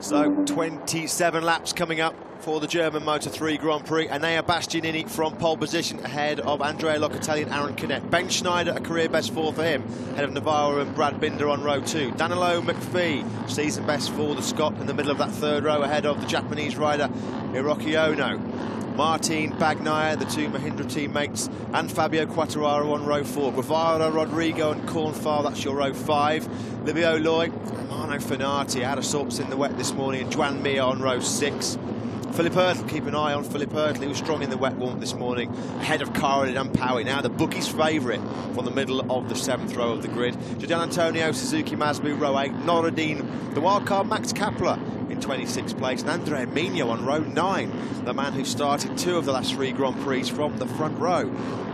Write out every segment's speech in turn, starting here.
So 27 laps coming up for the German Moto3 Grand Prix. Enea Bastianini from pole position ahead of Andrea Locatelli and Aaron Canet. Ben Schneider, a career best 4 for him, ahead of Navarro and Brad Binder on row 2. Danilo McPhee, season best for the Scot in the middle of that third row ahead of the Japanese rider Hiroki Ono. Martin Bagnaia, the 2 Mahindra teammates, and Fabio Quartararo on row 4. Guevara, Rodrigo and Cornfall, that's your row 5. Livio Loy, Romano Fenati out of sorts in the wet this morning, and Juan Mir on row 6. Philip Hurtle, keep an eye on Philip Hurtle, he was strong in the wet warmth this morning, ahead of Caroline and Powie. Now the bookies' favourite from the middle of the 7th row of the grid. Gian Antonio, Suzuki Masbu, row 8. Norodine, the wildcard Max Kapler in 26th place, and Andrea Migno on row 9, the man who started 2 of the last 3 Grand Prix from the front row.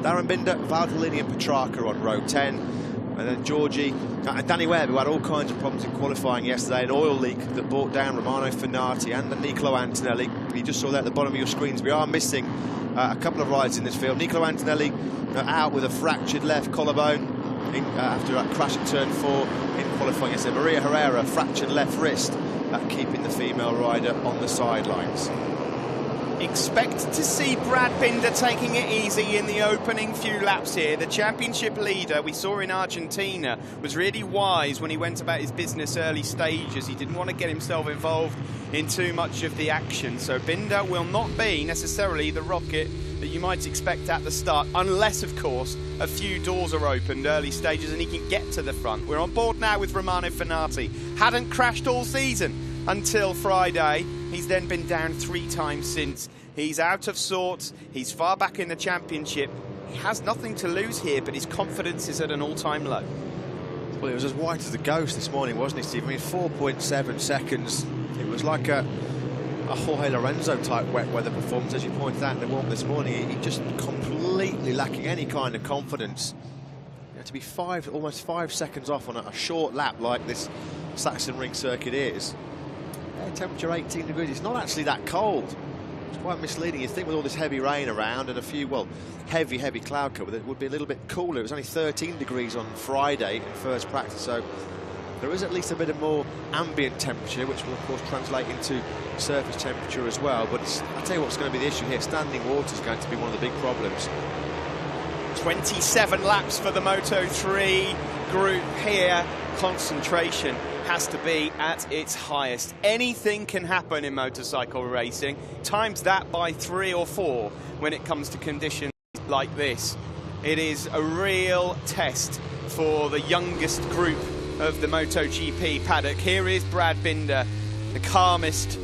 Darren Binder, Valtellini and Petrarca on row 10. And then Georgie and Danny Webb, who had all kinds of problems in qualifying yesterday, an oil leak that brought down Romano Fenati and Nicolo Antonelli. You just saw that at the bottom of your screens. We are missing a couple of riders in this field. Nicolo Antonelli out with a fractured left collarbone after a crash at turn 4 in qualifying yesterday. Maria Herrera, fractured left wrist, keeping the female rider on the sidelines. Expect to see Brad Binder taking it easy in the opening few laps here. The championship leader we saw in Argentina was really wise when he went about his business early stages. He didn't want to get himself involved in too much of the action. So Binder will not be necessarily the rocket that you might expect at the start, unless, of course, a few doors are opened early stages and he can get to the front. We're on board now with Romano Fenati. Hadn't crashed all season until Friday. He's then been down 3 times since. He's out of sorts. He's far back in the championship. He has nothing to lose here, but his confidence is at an all-time low. Well, it was as white as a ghost this morning, wasn't it, Steve? I mean, 4.7 seconds. It was like a Jorge Lorenzo type wet weather performance, as you pointed out in the warm this morning. He just completely lacking any kind of confidence. You know, to be almost 5 seconds off on a short lap like this Sachsenring circuit is. Temperature 18 degrees. It's not actually that cold. It's quite misleading. You think with all this heavy rain around and a few, well, heavy cloud cover, that it would be a little bit cooler. It was only 13 degrees on Friday in first practice, so there is at least a bit of more ambient temperature, which will of course translate into surface temperature as well. But I'll tell you what's going to be the issue here. Standing water is going to be one of the big problems. 27 laps for the Moto3 group here. Concentration has to be at its highest. Anything can happen in motorcycle racing. Times that by 3 or 4 when it comes to conditions like this. It is a real test for the youngest group of the MotoGP paddock. Here is Brad Binder, the calmest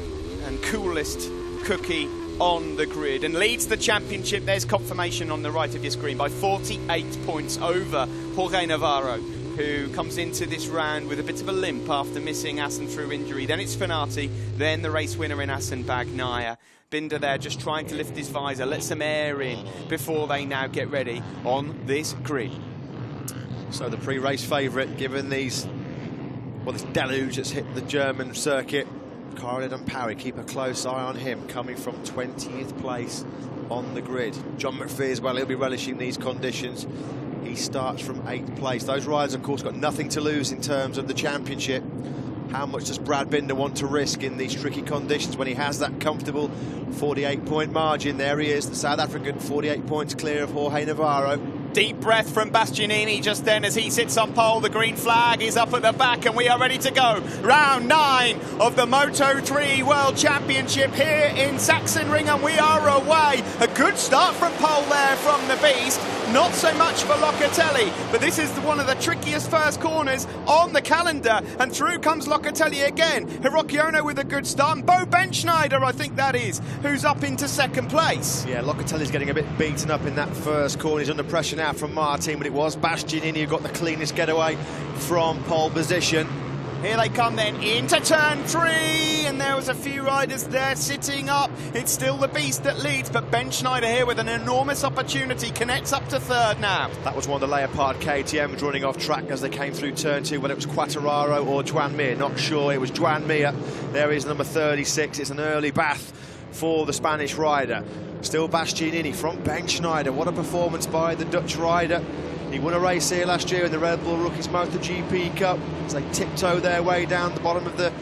and coolest cookie on the grid, and leads the championship. There's confirmation on the right of your screen by 48 points over Jorge Navarro, who comes into this round with a bit of a limp after missing Assen through injury. Then it's Fenati, then the race winner in Assen, Bagnaia. Binder there just trying to lift his visor, let some air in before they now get ready on this grid. So the pre-race favourite, given this deluge that's hit the German circuit, Caroline and Powie, keep a close eye on him, coming from 20th place on the grid. John McPhee as well, he'll be relishing these conditions. He starts from 8th place. Those riders, of course, got nothing to lose in terms of the championship. How much does Brad Binder want to risk in these tricky conditions when he has that comfortable 48-point margin? There he is, the South African, 48 points clear of Jorge Navarro. Deep breath from Bastianini just then as he sits on pole. The green flag is up at the back and we are ready to go. Round 9 of the Moto3 World Championship here in Sachsenring, and we are away. A good start from pole there from the Beast. Not so much for Locatelli, but this is one of the trickiest first corners on the calendar, and through comes Locatelli again. Hiroki Ono with a good start, and Bo Benschneider, I think that is, who's up into 2nd place. Yeah, Locatelli's getting a bit beaten up in that first corner. He's under pressure now from Martin, but it was Bastianini who got the cleanest getaway from pole position. Here they come then into turn 3, and there was a few riders there sitting up. It's still the Beast that leads, but Ben Schneider here with an enormous opportunity, connects up to 3rd now. That was one of the Leopard KTMs running off track as they came through turn 2, whether it was Quartararo or Juan Mir, not sure. It was Juan Mir. There is number 36. It's an early bath for the Spanish rider. Still Bastianini from Ben Schneider. What a performance by the Dutch rider. He won a race here last year in the Red Bull Rookies MotoGP Cup as they tiptoe their way down the bottom of the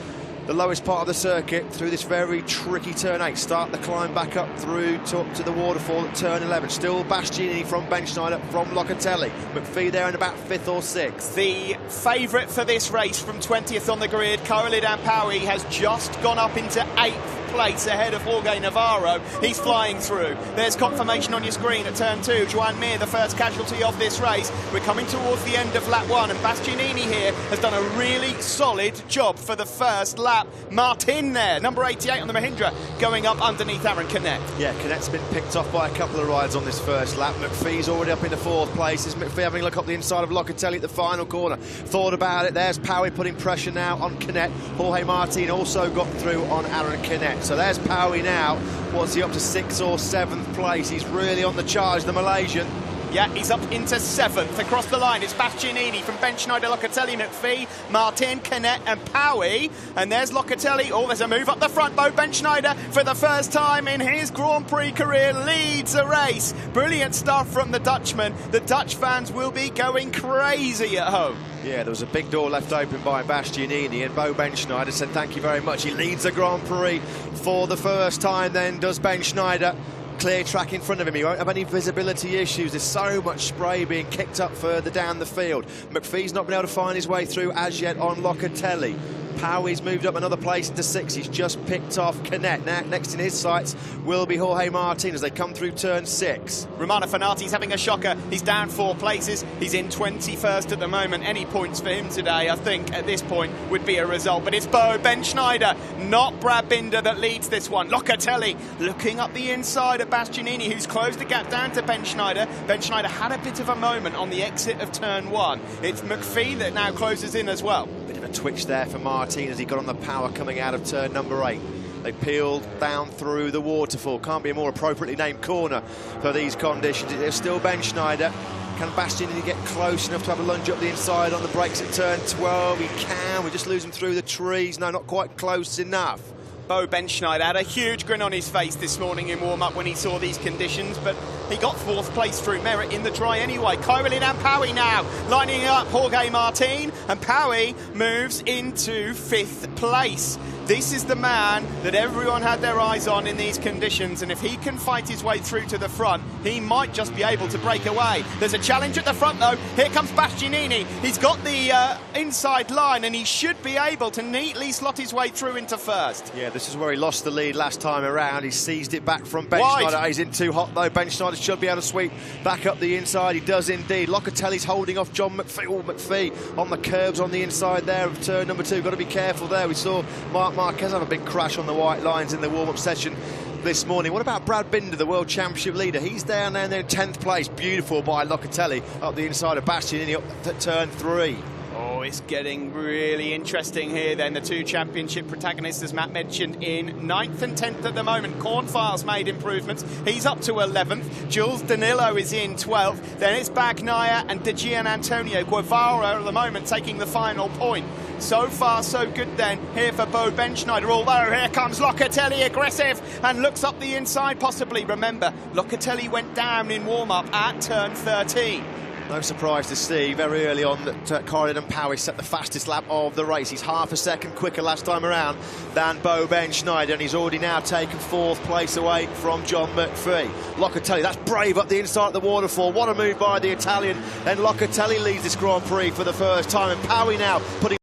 the lowest part of the circuit through this very tricky turn 8. Start the climb back up through to the waterfall at turn 11. Still Bastianini from Benschneider, from Locatelli. McPhee there in about 5th or 6th. The favourite for this race from 20th on the grid, Airel Apeng, has just gone up into 8th place ahead of Jorge Navarro. He's flying through. There's confirmation on your screen at turn 2. Joan Mir, the first casualty of this race. We're coming towards the end of lap 1, and Bastianini here has done a really solid job for the first lap. Martin there, number 88 on the Mahindra, going up underneath Aaron Canet. Yeah, Canet's been picked off by a couple of rides on this first lap. McPhee's already up into 4th place. Is McPhee having a look up the inside of Locatelli at the final corner? Thought about it. There's Powie putting pressure now on Canet. Jorge Martin also got through on Aaron Canet. So there's Powie now. What's he up to, 6th or 7th place? He's really on the charge, the Malaysian. Yeah, he's up into 7th. Across the line, it's Bastianini from Benschneider, Locatelli, McPhee, Martin, Canet and Powie. And there's Locatelli. Oh, there's a move up the front. Bo Benschneider, for the first time in his Grand Prix career, leads a race. Brilliant stuff from the Dutchman. The Dutch fans will be going crazy at home. Yeah, there was a big door left open by Bastianini, and Bo Benschneider said thank you very much. He leads the Grand Prix for the first time then, does Benschneider. Clear track in front of him. He won't have any visibility issues. There's so much spray being kicked up further down the field. McPhee's not been able to find his way through as yet on Locatelli. Powie's moved up another place into 6th. He's just picked off Canet. Now, next in his sights will be Jorge Martin as they come through turn 6. Romano Fenati's having a shocker. He's down 4 places. He's in 21st at the moment. Any points for him today, I think, at this point, would be a result. But it's Bo Benschneider, not Brad Binder, that leads this one. Locatelli looking up the inside of Bastianini, who's closed the gap down to Benschneider. Benschneider had a bit of a moment on the exit of turn 1. It's McPhee that now closes in as well. Bit of a twitch there for Martin as he got on the power coming out of turn number 8. They peeled down through the waterfall. Can't be a more appropriately named corner for these conditions. There's still Benschneider. Can Bastianini get close enough to have a lunge up the inside on the brakes at turn 12? He can. We just lose him through the trees. No, not quite close enough. Bo Benschneider had a huge grin on his face this morning in warm-up when he saw these conditions, but he got 4th place through merit in the dry anyway. Airel Apeng now lining up Jorge Martin, and Powie moves into 5th place. This is the man that everyone had their eyes on in these conditions, and if he can fight his way through to the front, he might just be able to break away. There's a challenge at the front though. Here comes Bastianini. He's got the inside line, and he should be able to neatly slot his way through into 1st. Yeah, this is where he lost the lead last time around. He seized it back from Benschneider. He's in too hot though. Benschneider should be able to sweep back up the inside. He does indeed. Locatelli's holding off John McPhee. Oh, McPhee on the curbs on the inside there of turn number 2. Got to be careful there. We saw Marc Marquez have a big crash on the white lines in the warm-up session this morning. What about Brad Binder, the World Championship leader? He's down there in 10th place. Beautiful by Locatelli up the inside of Bastianini up at turn 3. Oh, it's getting really interesting here then. The 2 championship protagonists, as Matt mentioned, in 9th and 10th at the moment. Cornfile's made improvements. He's up to 11th. Jules Danilo is in 12th. Then it's Bagnaia and De Gianantonio Guevara at the moment taking the final point. So far, so good then here for Bo Benschneider, although here comes Locatelli aggressive and looks up the inside possibly. Remember, Locatelli went down in warm-up at turn 13. No surprise to see very early on that Airel Apeng set the fastest lap of the race. He's half a second quicker last time around than Bo Benschneider, and he's already now taken 4th place away from John McPhee. Locatelli, that's brave up the inside of the waterfall. What a move by the Italian. Then Locatelli leads this Grand Prix for the first time, and Powie now putting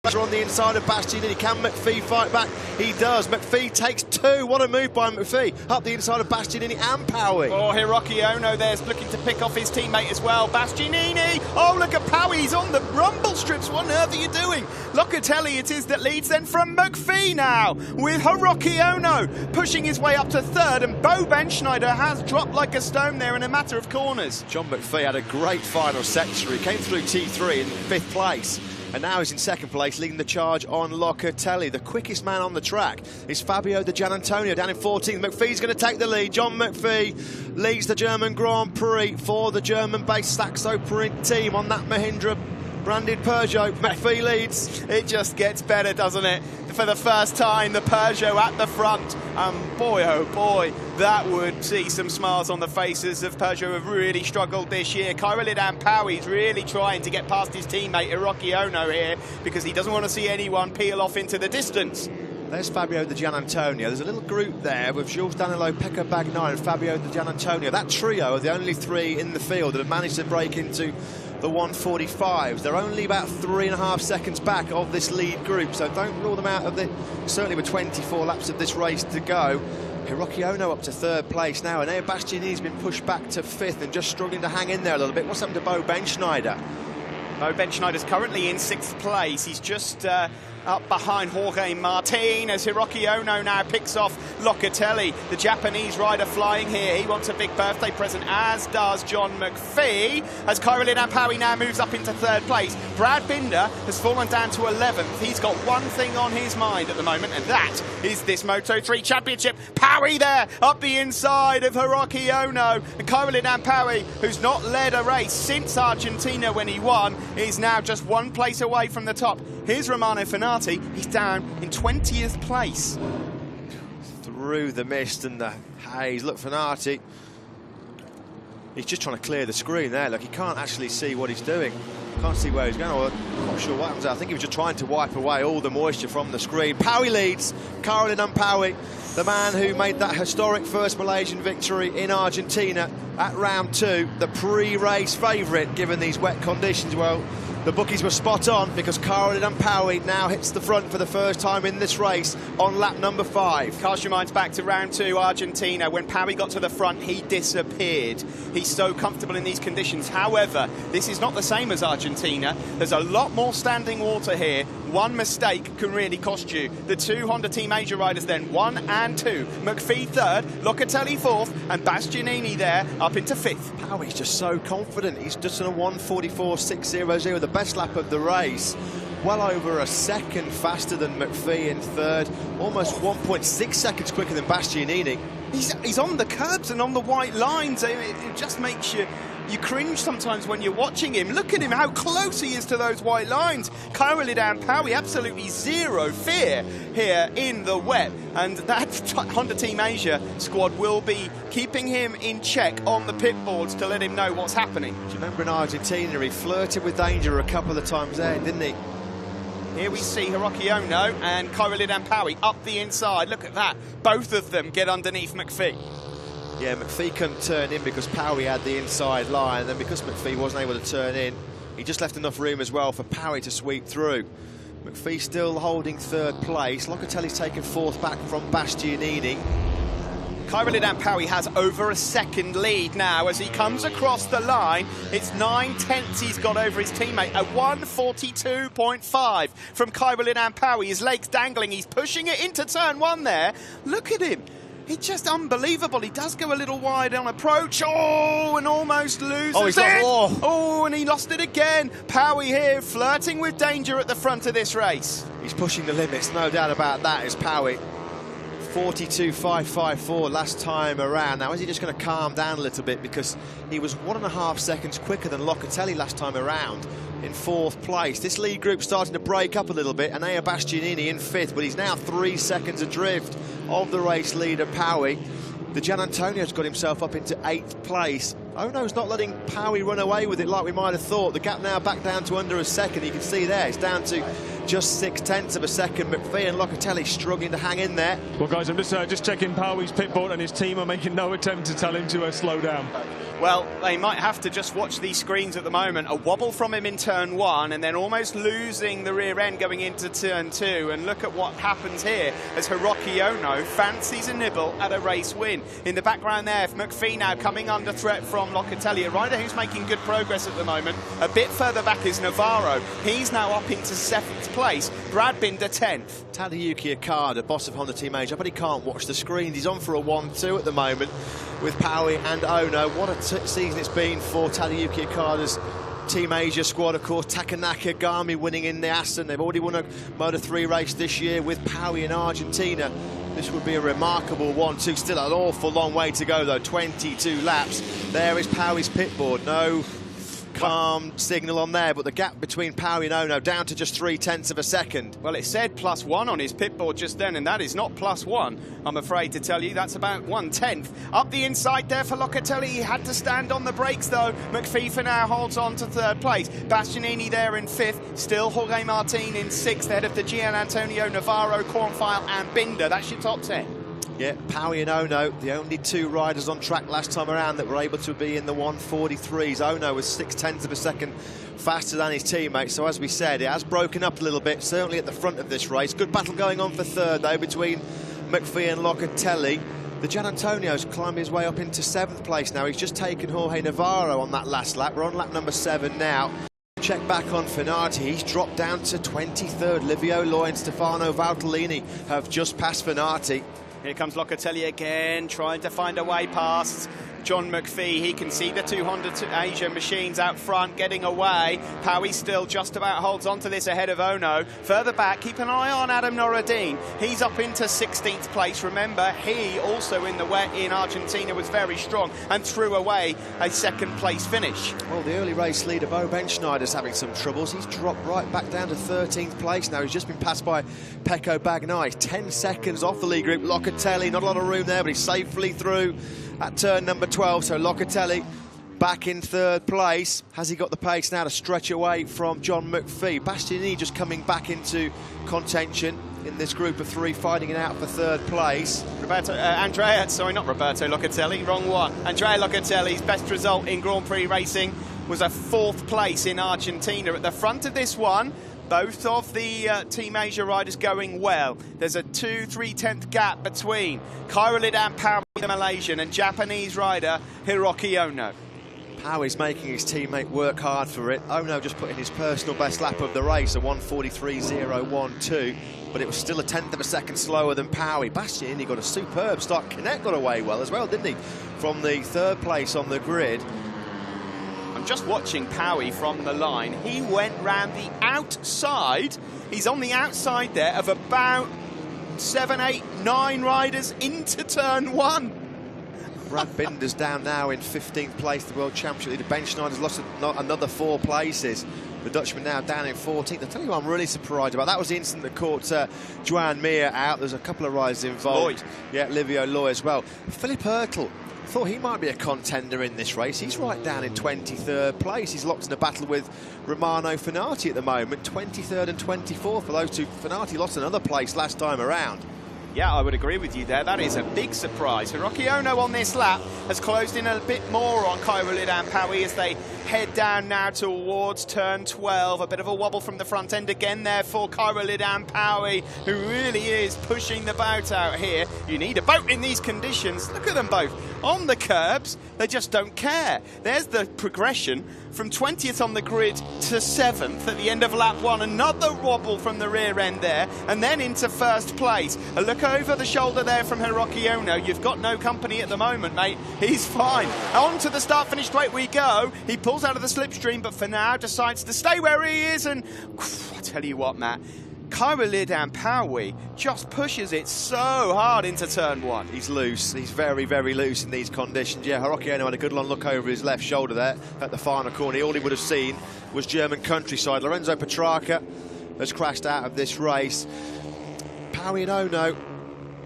pressure on the inside of Bastianini. Can McPhee fight back? He does. McPhee takes 2. What a move by McPhee. Up the inside of Bastianini and Powie. Oh, Hiroki Ono there's looking to pick off his teammate as well. Bastianini. Oh, look at Powie. He's on the rumble strips. What on earth are you doing? Locatelli it is that leads then from McPhee now, with Hiroki Ono pushing his way up to 3rd, and Bo Benschneider has dropped like a stone there in a matter of corners. John McPhee had a great final sector. He came through T3 in 5th place. And now he's in 2nd place, leading the charge on Locatelli. The quickest man on the track is Fabio De Gianantonio down in 14th. McPhee's going to take the lead. John McPhee leads the German Grand Prix for the German-based Saxo Print team on that Mahindra branded Peugeot. McPhee leads. It just gets better, doesn't it? For the first time, the Peugeot at the front. Boy, oh boy, that would see some smiles on the faces of Peugeot who have really struggled this year. Airel Apeng is really trying to get past his teammate Hiroki Ono here because he doesn't want to see anyone peel off into the distance. There's Fabio Di Giannantonio. There's a little group there with Jules Danilo, Pecco Bagnaia and Fabio Di Giannantonio. That trio are the only three in the field that have managed to break into the 145s. They're only about 3.5 seconds back of this lead group, so don't rule them out of the, certainly with 24 laps of this race to go. Hiroki Ono up to 3rd place now, and Air Bastianini's been pushed back to 5th and just struggling to hang in there a little bit. What's happened to Bo Benschneider? Bo Benschneider's currently in 6th place. He's just up behind Jorge Martin as Hiroki Ono now picks off Locatelli, the Japanese rider flying here. He wants a big birthday present, as does John McPhee, as Airel Apeng now moves up into 3rd place. Brad Binder has fallen down to 11th. He's got one thing on his mind at the moment, and that is this Moto3 Championship. Powie there up the inside of Hiroki Ono, and Airel Apeng, who's not led a race since Argentina when he won, is now just 1 place away from the top. Here's Romano Fenati, he's down in 20th place. Through the mist and the haze, look, Fenati, he's just trying to clear the screen there. Look, he can't actually see what he's doing. Can't see where he's going. I'm not sure what happens. I think he was just trying to wipe away all the moisture from the screen. Powie leads, Airel Apeng, the man who made that historic first Malaysian victory in Argentina at round 2, the pre-race favourite given these wet conditions. Well, the bookies were spot on because Airel Apeng now hits the front for the first time in this race on lap number 5. Cast your minds back to round 2, Argentina. When Powie got to the front, he disappeared. He's so comfortable in these conditions. However, this is not the same as Argentina. There's a lot more standing water here. One mistake can really cost you. The 2 Honda Team Asia riders then, 1 and 2. McPhee 3rd, Locatelli 4th, and Bastianini there up into 5th. Powie's just so confident. He's just on a 1:44.600, the best lap of the race. Well over a second faster than McPhee in 3rd, almost 1.6 seconds quicker than Bastianini. He's on the curbs and on the white lines. It just makes you cringe sometimes when you're watching him. Look at him, how close he is to those white lines. Airel Apeng, absolutely zero fear here in the wet. And that Honda Team Asia squad will be keeping him in check on the pit boards to let him know what's happening. Do you remember in Argentina, he flirted with danger a couple of times there, didn't he? Here we see Hiroki Ono and Airel Apeng up the inside. Look at that. Both of them get underneath McPhee. Yeah, McPhee couldn't turn in because Powie had the inside line, and then because McPhee wasn't able to turn in, he just left enough room as well for Powie to sweep through. McPhee still holding 3rd place. Locatelli's taken 4th back from Bastianini. Airel Apeng has over a second lead now as he comes across the line. It's 9/10 he's got over his teammate, a 1:42.5 from Airel Apeng. His legs dangling, he's pushing it into turn 1 there. Look at him. It's just unbelievable. He does go a little wide on approach. Oh, and almost loses it. Oh, and he lost it again. Powie here flirting with danger at the front of this race. He's pushing the limits, no doubt about that, is Powie. 42.554 last time around. Now, is he just going to calm down a little bit because he was 1.5 seconds quicker than Locatelli last time around in 4th place. This lead group starting to break up a little bit, and Air Bastianini in 5th, but he's now 3 seconds adrift of the race leader, Powie. Di Giannantonio's got himself up into 8th place. Ono's not letting Powie run away with it like we might have thought. The gap now back down to under a second. You can see there, it's down to just 0.6 of a second. McPhee and Locatelli struggling to hang in there. Well, guys, I'm just checking Powie's pit board, and his team are making no attempt to tell him to slow down. Well, they might have to just watch these screens at the moment. A wobble from him in turn 1 and then almost losing the rear end going into turn 2. And look at what happens here as Hiroki Ono fancies a nibble at a race win. In the background there, McPhee now coming under threat from Locatelli, a rider who's making good progress at the moment. A bit further back is Navarro. He's now up into 7th place. Brad Binder 10th. Tadayuki Okada, boss of Honda Team Asia, but he can't watch the screens. He's on for a 1-2 at the moment with Powie and Ono. What a season it's been for Tadayuki Okada's Team Asia squad. Of course, Takanaka, Gami winning in the Aston. They've already won a Moto3 race this year with Powie in Argentina. This would be a remarkable 1-2. Still an awful long way to go, though. 22 laps. There is Powie's pit board. No calm signal on there, but the gap between Powie and Ono down to just 0.3 of a second. Well, it said +1 on his pit board just then, and that is not +1, I'm afraid to tell you. That's about 1/10. Up the inside there for Locatelli. He had to stand on the brakes, though. McPhee for now holds on to 3rd place. Bastianini there in 5th. Still Jorge Martin in 6th, ahead of the Gian Antonio, Navarro, Kornfeil and Binder. That's your top 10. Yeah, Powie and Ono, the only 2 riders on track last time around that were able to be in the 1:43s. Ono was 0.6 of a second faster than his teammates, so as we said, it has broken up a little bit, certainly at the front of this race. Good battle going on for 3rd, though, between McPhee and Locatelli. The Gian Antonio's climbed his way up into 7th place now. He's just taken Jorge Navarro on that last lap. We're on lap number 7 now. Check back on Finardi, he's dropped down to 23rd. Livio Loy and Stefano Valtellini have just passed Finardi. Here comes Locatelli again, trying to find a way past John McPhee. He can see the 2 Honda Asia machines out front getting away. Powie still just about holds on to this ahead of Ono. Further back, keep an eye on Adam Noureddin. He's up into 16th place. Remember, he also in the wet in Argentina was very strong and threw away a 2nd place finish. Well, the early race leader, Bo Benschneider's having some troubles. He's dropped right back down to 13th place now. He's just been passed by Pecco Bagnaia. 10 seconds off the lead group. Locatelli, not a lot of room there, but he's safely through at turn number 12, so Locatelli back in 3rd place. Has he got the pace now to stretch away from John McPhee? Bastianini just coming back into contention in this group of 3, fighting it out for 3rd place. Andrea Locatelli, wrong one. Andrea Locatelli's best result in Grand Prix racing was a 4th place in Argentina. At the front of this one, both of the Team Asia riders going well. There's a 2/3 gap between Kyrolid and Powie, the Malaysian, and Japanese rider Hiroki Ono. Powie's making his teammate work hard for it. Ono just put in his personal best lap of the race, a 1:43.012, but it was still a 1/10 of a second slower than Powie. Bastianini got a superb start. Canet got away well as well, didn't he? From the 3rd place on the grid. I'm just watching Powie from the line. He went round the outside. He's on the outside there of about 7, 8, 9 riders into turn 1. Brad Binder's down now in 15th place, the World Championship leader. Benschneider's lost another 4 places. The Dutchman now down in 14th. I'll tell you what I'm really surprised about. That was the incident that caught Joan Mir out. There's a couple of riders involved. Yeah, Livio Loy as well. Philip Hurtle, thought he might be a contender in this race. He's right down in 23rd place. He's locked in a battle with Romano Finardi at the moment. 23rd and 24th for those two. Finardi lost another place last time around. Yeah, I would agree with you there. That is a big surprise. Hiroki Ono on this lap has closed in a bit more on Kyrolid and Powie as they head down now towards turn 12. A bit of a wobble from the front end again there for Kyrolid and Powie, who really is pushing the boat out here. You need a boat in these conditions. Look at them both on the curbs. They just don't care. There's the progression from 20th on the grid to 7th at the end of lap 1. Another wobble from the rear end there, and then into 1st place. A look over the shoulder there from Hiroki Ono. You've got no company at the moment, mate. He's fine. On to the start-finish straight we go. He pulls out of the slipstream, but for now decides to stay where he is. And I tell you what, Matt, Kyrolid and Powie just pushes it so hard into turn 1. He's loose. He's very, very loose in these conditions. Yeah, Hiroki Ono had a good long look over his left shoulder there at the final corner. All he would have seen was German countryside. Lorenzo Petrarca has crashed out of this race. Powie and Ono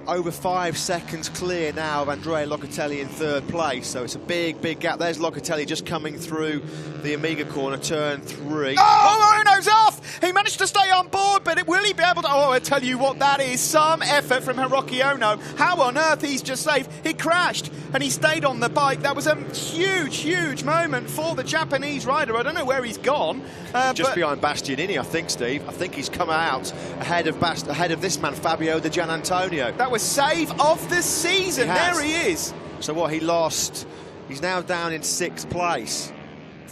over 5 seconds clear now of Andrea Locatelli in 3rd place, so it's a big, big gap. There's Locatelli just coming through the Amiga corner, turn 3. Oh, Ono's off! He managed to stay on board, but will he be able to... Oh, I tell you what, that is some effort from Hiroki Ono. How on earth he's just safe? He crashed, and he stayed on the bike. That was a huge, huge moment for the Japanese rider. I don't know where he's gone. Just behind Bastianini, I think, Steve. I think he's come out ahead of this man, Fabio Di Gianantonio. That was save of the season. There he is. So what, he lost. He's now down in 6th place.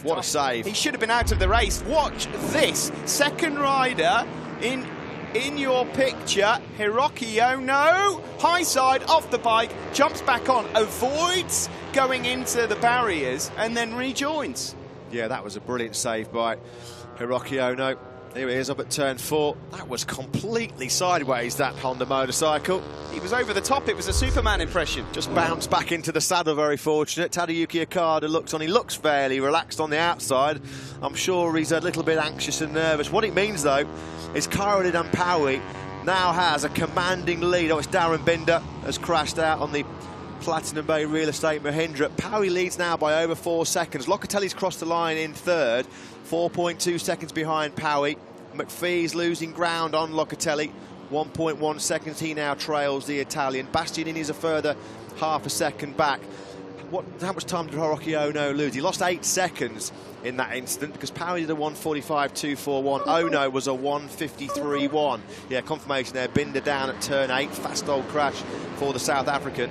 What a save. He should have been out of the race. Watch this. Second rider in your picture, Hiroki Ono, high side, off the bike, jumps back on, avoids going into the barriers, and then rejoins. Yeah, that was a brilliant save by Hiroki Ono. Here he is up at turn 4. That was completely sideways, that Honda motorcycle. He was over the top. It was a Superman impression. Just bounced back into the saddle, very fortunate. Tadayuki Okada looks on. He looks fairly relaxed on the outside. I'm sure he's a little bit anxious and nervous. What it means, though, is Airel Apeng now has a commanding lead. Oh, it's Darren Binder has crashed out on the Platinum Bay Real Estate Mahindra. Apeng leads now by over 4 seconds. Locatelli's crossed the line in third, 4.2 seconds behind Apeng. McPhee's losing ground on Locatelli, 1.1 seconds. He now trails the Italian. Bastianini's a further half a second back. How much time did Hiroki Ono lose? He lost 8 seconds in that instant because Apeng did a 1:45.241. Ono was a 1:53.1. Yeah, confirmation there. Binder down at turn 8. Fast old crash for the South African.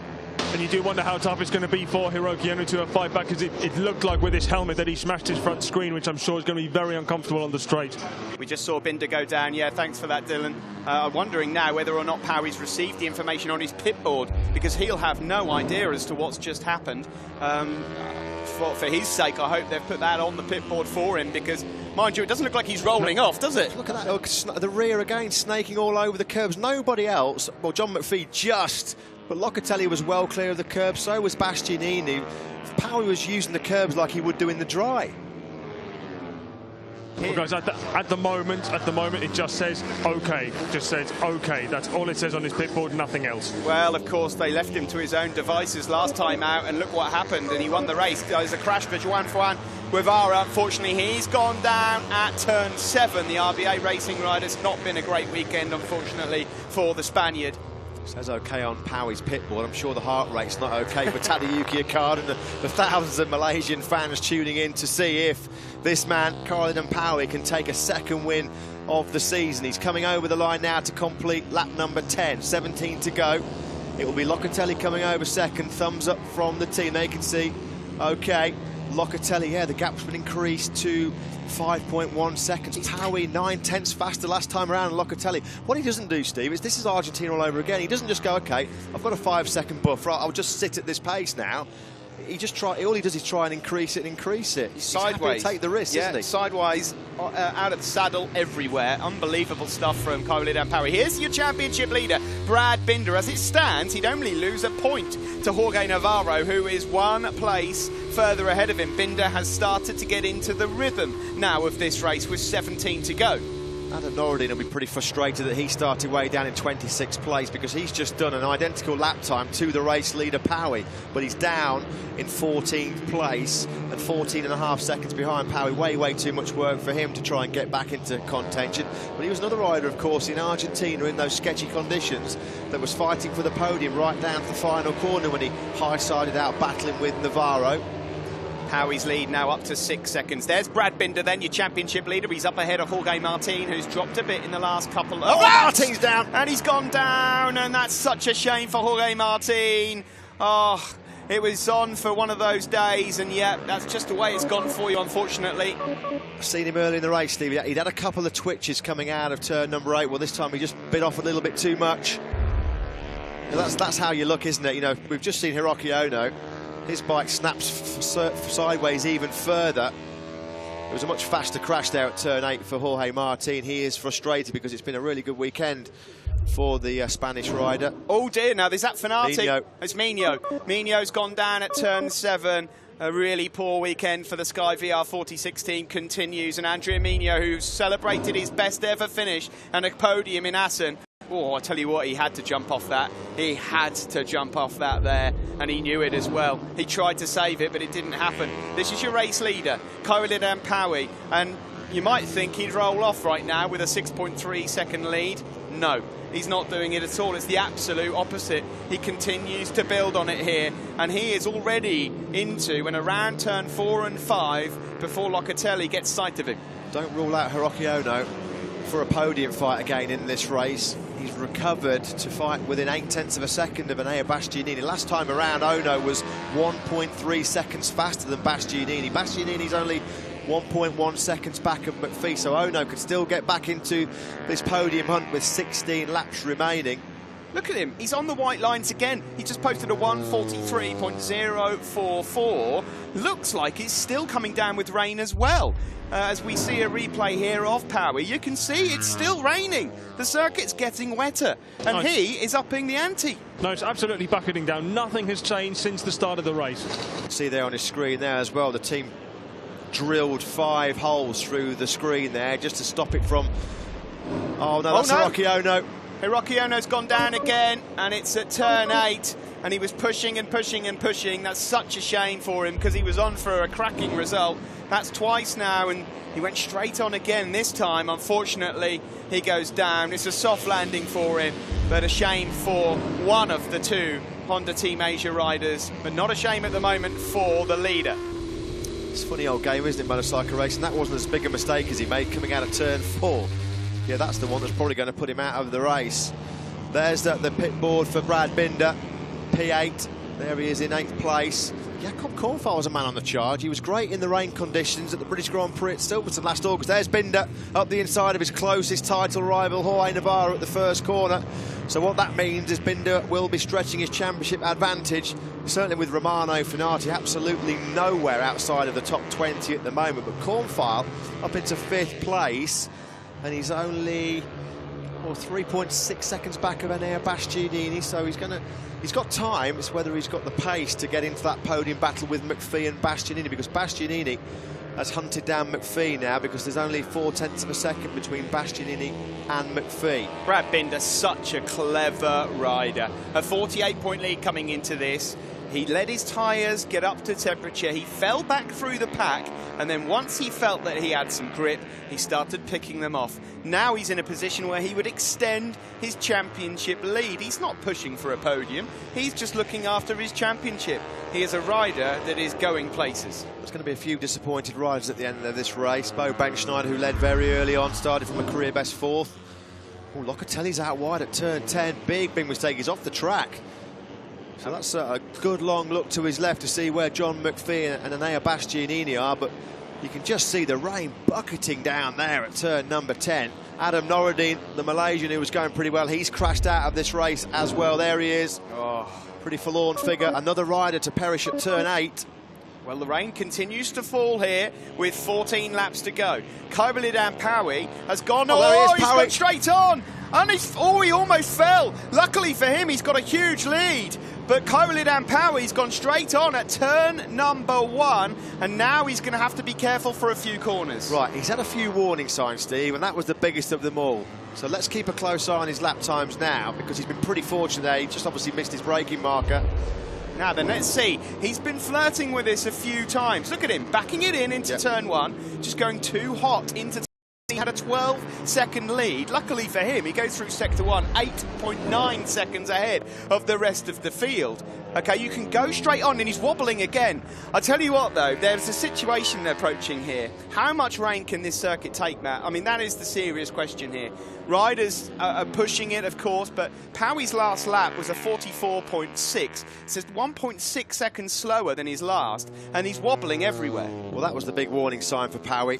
And you do wonder how tough it's going to be for Hiroki Ono to fight back, because it looked like with his helmet that he smashed his front screen, which I'm sure is going to be very uncomfortable on the straight. We just saw Binder go down. Yeah, thanks for that, Dylan. I'm wondering now whether or not Apeng's received the information on his pit board, because he'll have no idea as to what's just happened. For his sake, I hope they've put that on the pit board for him, because, mind you, it doesn't look like he's rolling off, does it? Look at that. Look, the rear again, snaking all over the curbs. Nobody else, well, John McPhee just... But Locatelli was well clear of the curb, so was Bastianini. Apeng was using the curbs like he would do in the dry. Well, guys, at the moment, it just says OK. Just says OK. That's all it says on his pit board, nothing else. Well, of course, they left him to his own devices last time out, and look what happened. And he won the race. There's a crash for Juan Guevara. Unfortunately, he's gone down at turn 7. The RBA racing rider's not been a great weekend, unfortunately, for the Spaniard. Says OK on Apeng's pit board. I'm sure the heart rate's not OK for Tadayuki Okada and the thousands of Malaysian fans tuning in to see if this man, Airel Apeng, can take a second win of the season. He's coming over the line now to complete lap number 10. 17 to go. It will be Locatelli coming over second. Thumbs up from the team. They can see OK. Locatelli, yeah, the gap's been increased to 5.1 seconds. Apeng 9/10 faster last time around. Locatelli, what he doesn't do, Steve, is this is Argentina all over again. He doesn't just go, OK, I've got a 5-second buffer, I'll just sit at this pace now. He just all he does is try and increase it. He's sideways. Take the risk, isn't he? Sideways, out of the saddle, everywhere. Unbelievable stuff from Airel Apeng. Here's your championship leader, Brad Binder. As it stands, he'd only lose a point to Jorge Navarro, who is 1 place further ahead of him. Binder has started to get into the rhythm now of this race with 17 to go. Adam Norridin will be pretty frustrated that he started way down in 26th place, because he's just done an identical lap time to the race leader Apeng, but he's down in 14th place and 14.5 seconds behind Apeng. Way too much work for him to try and get back into contention. But he was another rider, of course, in Argentina in those sketchy conditions that was fighting for the podium right down to the final corner when he high-sided out battling with Navarro. Apeng's lead now up to 6 seconds. There's Brad Binder then, your championship leader. He's up ahead of Jorge Martin, who's dropped a bit in the last couple of... Oh, Martin's down! And he's gone down, and that's such a shame for Jorge Martin. Oh, it was on for one of those days, and yeah, that's just the way it's gone for you, unfortunately. I've seen him early in the race, Steve. He'd had a couple of twitches coming out of turn number 8. Well, this time he just bit off a little bit too much. That's how you look, isn't it? You know, we've just seen Hiroki Ono. His bike snaps sideways even further. It was a much faster crash there at turn 8 for Jorge Martin. He is frustrated because it's been a really good weekend for the Spanish rider. Oh dear, now there's that Fanati. Mino. It's Mino. Mino's gone down at turn 7. A really poor weekend for the Sky VR 46 team continues, and Andrea Mino, who celebrated his best ever finish and a podium in Assen. Oh, I tell you what, he had to jump off that. He had to jump off that there, and he knew it as well. He tried to save it, but it didn't happen. This is your race leader, Airel Apeng, and you might think he'd roll off right now with a 6.3 second lead. No, he's not doing it at all. It's the absolute opposite. He continues to build on it here, and he is already into and around turn 4 and 5 before Locatelli gets sight of him. Don't rule out Hiroki Ono for a podium fight again in this race. He's recovered to fight within 0.8 of a second of Enea Bastianini. Last time around, Ono was 1.3 seconds faster than Bastianini. Bastianini's only 1.1 seconds back of McPhee, so Ono could still get back into this podium hunt with 16 laps remaining. Look at him, he's on the white lines again. He just posted a 1:43.044. Looks like it's still coming down with rain as well. As we see a replay here of Powie, you can see it's still raining. The circuit's getting wetter, and he is upping the ante. No, it's absolutely bucketing down. Nothing has changed since the start of the race. See there on his screen there as well, the team drilled 5 holes through the screen there just to stop it from... Oh no, that's Hiroki Ono. Hiroki Ono's gone down again, and it's at turn 8, and he was pushing and pushing and pushing. That's such a shame for him, because he was on for a cracking result. That's twice now, and he went straight on again this time. Unfortunately, he goes down. It's a soft landing for him, but a shame for one of the 2 Honda Team Asia riders, but not a shame at the moment for the leader. It's a funny old game, isn't it, motorcycle racing? That wasn't as big a mistake as he made coming out of turn 4. Yeah, that's the one that's probably going to put him out of the race. There's the pit board for Brad Binder, P8. There he is in 8th place. Jakob Kornfall was a man on the charge. He was great in the rain conditions at the British Grand Prix at Silverstone last August. There's Binder up the inside of his closest title rival, Jorge Navarro, at the first corner. So what that means is Binder will be stretching his championship advantage. Certainly with Romano Finati absolutely nowhere outside of the top 20 at the moment. But Kornfall up into 5th place, and he's only 3.6 seconds back of Enea Bastianini, so he's got time. It's whether he's got the pace to get into that podium battle with McPhee and Bastianini, because Bastianini has hunted down McPhee now, because there's only 0.4 of a second between Bastianini and McPhee. Brad Binder, such a clever rider. A 48-point lead coming into this. He let his tyres get up to temperature. He fell back through the pack, and then once he felt that he had some grip, he started picking them off. Now he's in a position where he would extend his championship lead. He's not pushing for a podium. He's just looking after his championship. He is a rider that is going places. There's going to be a few disappointed riders at the end of this race. Bo Bankschneider, who led very early on, started from a career best 4th. Oh, Locatelli's out wide at turn 10. Big mistake. He's off the track. So that's a good long look to his left to see where John McPhee and Enea Bastianini are, but you can just see the rain bucketing down there at turn number 10. Adam Noureddin, the Malaysian who was going pretty well, he's crashed out of this race as well. There he is. Oh, pretty forlorn figure. Another rider to perish at turn 8. Well, the rain continues to fall here with 14 laps to go. Kobilidan Powie has gone... Oh, he's gone straight on! And he almost fell. Luckily for him, he's got a huge lead. But Kobilidan Powie's gone straight on at turn number 1, and now he's going to have to be careful for a few corners. Right, he's had a few warning signs, Steve, and that was the biggest of them all. So let's keep a close eye on his lap times now, because he's been pretty fortunate there. He just obviously missed his braking marker. Now then, let's see. He's been flirting with this a few times. Look at him, backing it in into turn 1, just going too hot into... He had a 12-second lead. Luckily for him, he goes through sector 1 8.9 seconds ahead of the rest of the field. Okay, you can go straight on, and he's wobbling again. I tell you what, though, there's a situation approaching here. How much rain can this circuit take, Matt? I mean, that is the serious question here. Riders are pushing it, of course, but Powie's last lap was a 44.6. So it's 1.6 seconds slower than his last, and he's wobbling everywhere. Well, that was the big warning sign for Powie.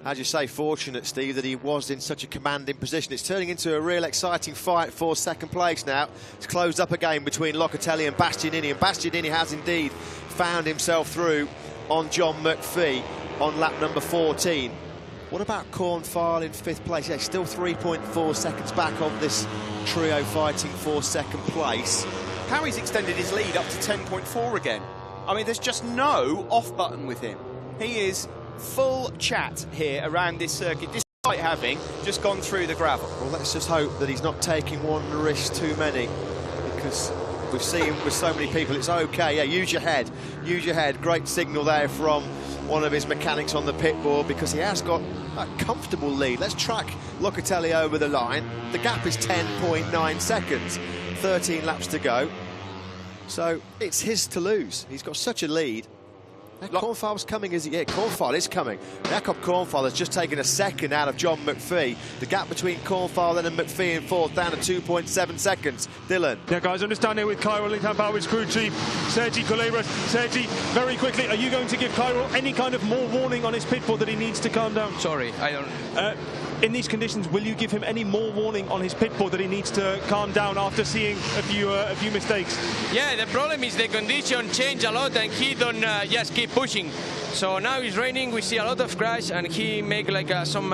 As you say, fortunate, Steve, that he was in such a commanding position. It's turning into a real exciting fight for 2nd place now. It's closed up again between Locatelli and Bastianini, and Bastianini has indeed found himself through on John McPhee on lap number 14. What about Kornfall in 5th place? Yeah, still 3.4 seconds back of this trio fighting for 2nd place. Powie's extended his lead up to 10.4 again. I mean, there's just no off button with him. He is full chat here around this circuit, despite having just gone through the gravel. Well, let's just hope that he's not taking one risk too many, because we've seen with so many people, it's okay. Yeah, use your head. Use your head. Great signal there from one of his mechanics on the pit board, because he has got a comfortable lead. Let's track Locatelli over the line. The gap is 10.9 seconds. 13 laps to go. So it's his to lose. He's got such a lead. Kornfal's coming, is he? Yeah, Kornfal is coming. Jakob Kornfal has just taken a second out of John McPhee. The gap between Kornfal and McPhee in fourth down to 2.7 seconds. Dylan. Yeah, guys, I'm just down here with Airel Apeng, crew chief, Sergi Culebras. Sergi, very quickly, are you going to give Airel any kind of more warning on his pitfall that he needs to calm down? Sorry, I don't... in these conditions, will you give him any more warning on his pitfall that he needs to calm down after seeing a few mistakes? Yeah, the problem is the condition change a lot and he don't just keep pushing. So now it's raining, we see a lot of crash and he make some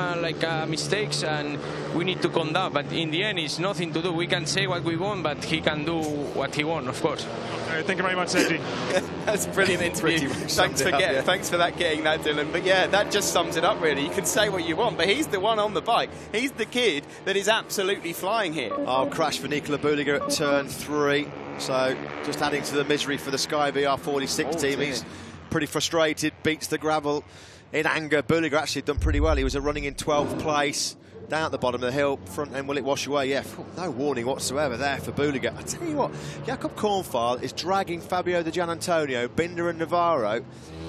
mistakes and we need to calm down. But in the end, it's nothing to do. We can say what we want, but he can do what he wants, of course. Thank you very much, Sergi. That's a brilliant interview. Thanks for that, getting that, Dylan. But yeah, that just sums it up, really. You can say what you want, but he's the one on the bike. He's the kid that is absolutely flying here. Oh, crash for Nikola Buliga at turn 3. So just adding to the misery for the Sky BR46 team. Dear. He's pretty frustrated, beats the gravel in anger. Buliga actually done pretty well. He was running in 12th place. Down at the bottom of the hill, front end, will it wash away? Yeah, no warning whatsoever there for Buliga. I tell you what, Jakob Kornfal is dragging Fabio Di Gianantonio, Binder and Navarro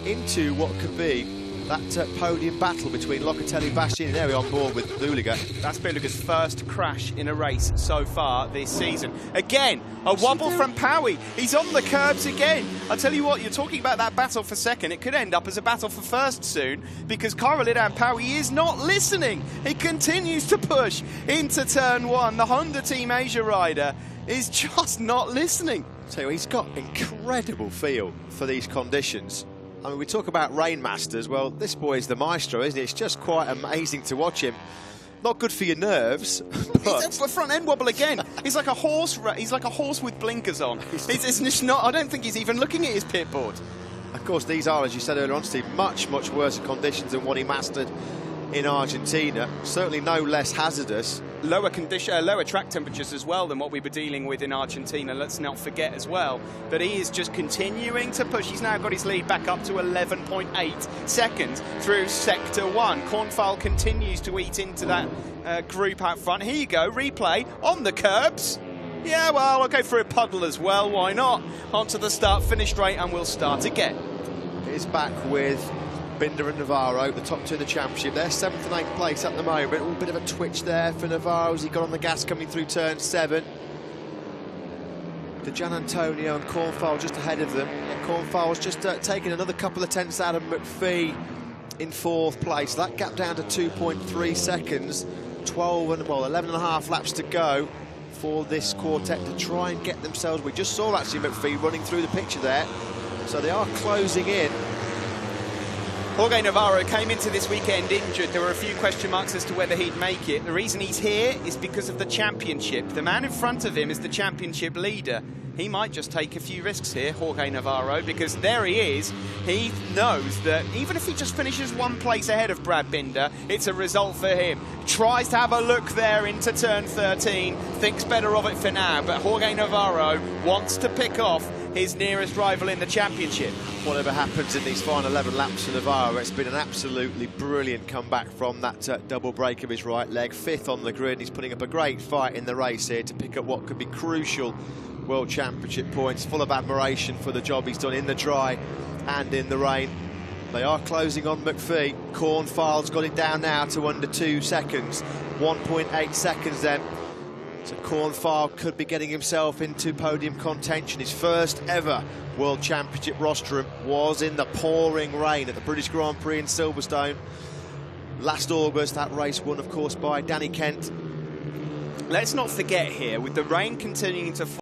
into what could be that podium battle between Locatelli, Bastianini. There we are on board with Buliga. That's Buliga's first crash in a race so far this season. Again, a wobble from Powie. He's on the curbs again. I'll tell you what, you're talking about that battle for second. It could end up as a battle for first soon because Airel Apeng is not listening. He continues to push into turn 1. The Honda Team Asia rider is just not listening. So he's got incredible feel for these conditions. I mean, we talk about rain masters. Well, this boy is the maestro, isn't he? It's just quite amazing to watch him. Not good for your nerves, but it's a front end wobble again. He's like a horse. He's like a horse with blinkers on. It's just not. I don't think he's even looking at his pit board. Of course, these are, as you said earlier on, Steve, much worse conditions than what he mastered in Argentina. Certainly no less hazardous. Lower track temperatures as well than what we were dealing with in Argentina. Let's not forget as well that he is just continuing to push. He's now got his lead back up to 11.8 seconds through Sector 1. Kornfal continues to eat into that group out front. Here you go, replay on the curbs. Yeah, well, I'll go for a puddle as well. Why not? Onto the start-finish straight, and we'll start again. He's back with Binder and Navarro, the top two in the championship. They're 7th and 8th place at the moment. A bit of a twitch there for Navarro as he got on the gas coming through turn 7. Di Gianantonio and Kornfal just ahead of them. Kornfal's just taken another couple of tenths out of McPhee in 4th place. That gap down to 2.3 seconds. 11 and a half laps to go for this quartet to try and get themselves. We just saw actually McPhee running through the picture there. So they are closing in. Jorge Navarro came into this weekend injured. There were a few question marks as to whether he'd make it. The reason he's here is because of the championship. The man in front of him is the championship leader. He might just take a few risks here, Jorge Navarro, because there he is. He knows that even if he just finishes 1 place ahead of Brad Binder, it's a result for him. Tries to have a look there into turn 13, thinks better of it for now, but Jorge Navarro wants to pick off his nearest rival in the championship. Whatever happens in these final 11 laps for Navarro, it's been an absolutely brilliant comeback from that double break of his right leg. 5th on the grid, he's putting up a great fight in the race here to pick up what could be crucial World Championship points. Full of admiration for the job he's done in the dry and in the rain. They are closing on McPhee. Kornfal's got it down now to under 2 seconds. 1.8 seconds then. So Kornfal could be getting himself into podium contention. His first ever World Championship rostrum was in the pouring rain at the British Grand Prix in Silverstone last August. That race won, of course, by Danny Kent. Let's not forget here, with the rain continuing to fall,